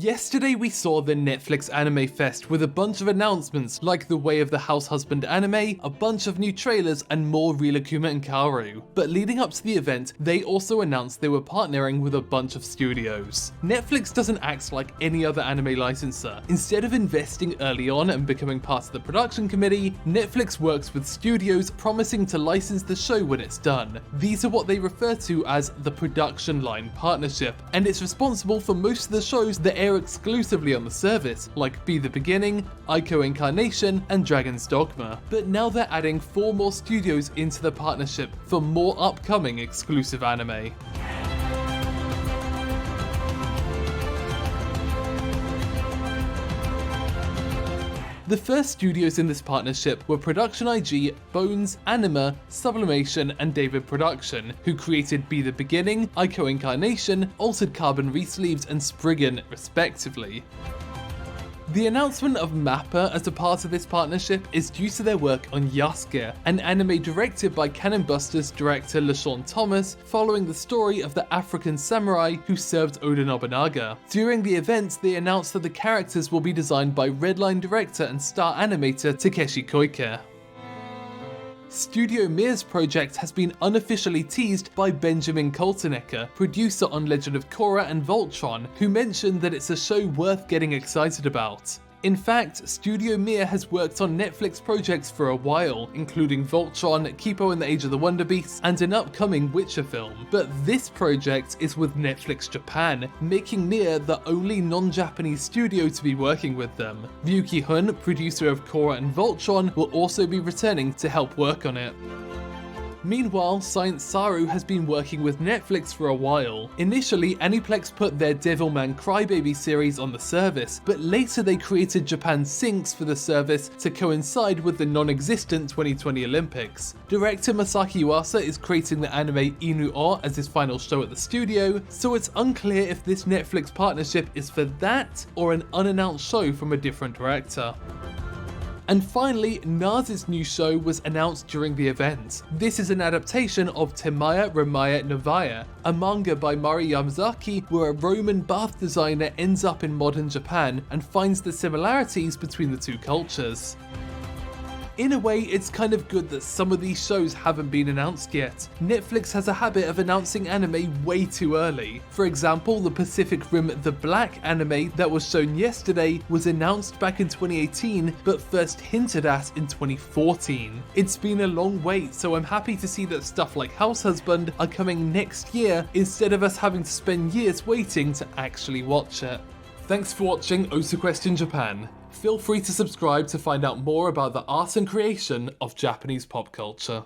Yesterday we saw the Netflix Anime Fest with a bunch of announcements like The Way of the House Husband anime, a bunch of new trailers, and more Rilakuma and Kaoru. But leading up to the event, they also announced they were partnering with a bunch of studios. Netflix doesn't act like any other anime licensor. Instead of investing early on and becoming part of the production committee, Netflix works with studios promising to license the show when it's done. These are what they refer to as the production line partnership, and it's responsible for most of the shows that air exclusively on the service, like Be the Beginning, Aiko Incarnation, and Dragon's Dogma. But now they're adding 4 more studios into the partnership for more upcoming exclusive anime. The first studios in this partnership were Production IG, Bones, Anima, Sublimation, and David Production, who created Be the Beginning, Aiko Incarnation, Altered Carbon Resleeves, and Spriggan, respectively. The announcement of MAPPA as a part of this partnership is due to their work on Yasuke, an anime directed by Cannon Busters director LeSean Thomas, following the story of the African samurai who served Oda Nobunaga. During the event, they announced that the characters will be designed by Redline director and star animator Takeshi Koike. Studio Mir's project has been unofficially teased by Benjamin Koltenecker, producer on Legend of Korra and Voltron, who mentioned that it's a show worth getting excited about. In fact, Studio Mir has worked on Netflix projects for a while, including Voltron, Kipo and the Age of the Wonder Beasts, and an upcoming Witcher film. But this project is with Netflix Japan, making Mir the only non-Japanese studio to be working with them. Ryuki Hun, producer of Korra and Voltron, will also be returning to help work on it. Meanwhile, Science Saru has been working with Netflix for a while. Initially, Aniplex put their Devilman Crybaby series on the service, but later they created Japan Sinks for the service to coincide with the non-existent 2020 Olympics. Director Masaki Yuasa is creating the anime Inu-O as his final show at the studio, so it's unclear if this Netflix partnership is for that or an unannounced show from a different director. And finally, NARS's new show was announced during the event. This is an adaptation of Temaya Ramaya Novaya, a manga by Mari Yamazaki where a Roman bath designer ends up in modern Japan and finds the similarities between the two cultures. In a way, it's kind of good that some of these shows haven't been announced yet. Netflix has a habit of announcing anime way too early. For example, the Pacific Rim The Black anime that was shown yesterday was announced back in 2018, but first hinted at in 2014. It's been a long wait, so I'm happy to see that stuff like House Husband are coming next year instead of us having to spend years waiting to actually watch it. Thanks for watching OtaQuest in Japan. Feel free to subscribe to find out more about the art and creation of Japanese pop culture.